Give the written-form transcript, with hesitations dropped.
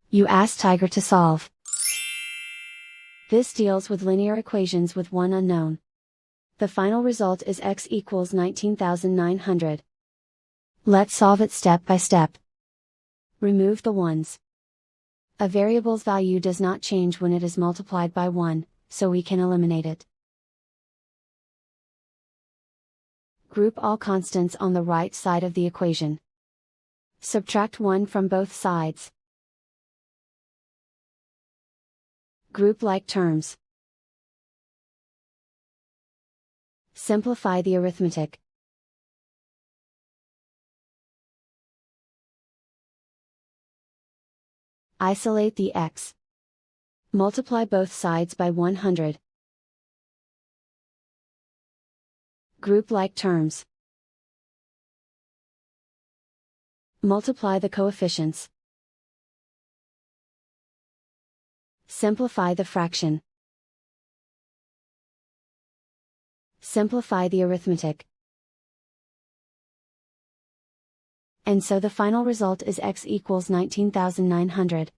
You ask Tiger to solve. This deals with linear equations with one unknown. The final result is x equals 19,900. Let's solve it step by step. Remove the ones. A variable's value does not change when it is multiplied by 1, so we can eliminate it. Group all constants on the right side of the equation. Subtract 1 from both sides. Group like terms. Simplify the arithmetic. Isolate the x. Multiply both sides by 100. Group like terms. Multiply the coefficients. Simplify the fraction. Simplify the arithmetic. And so the final result is x equals 19,900.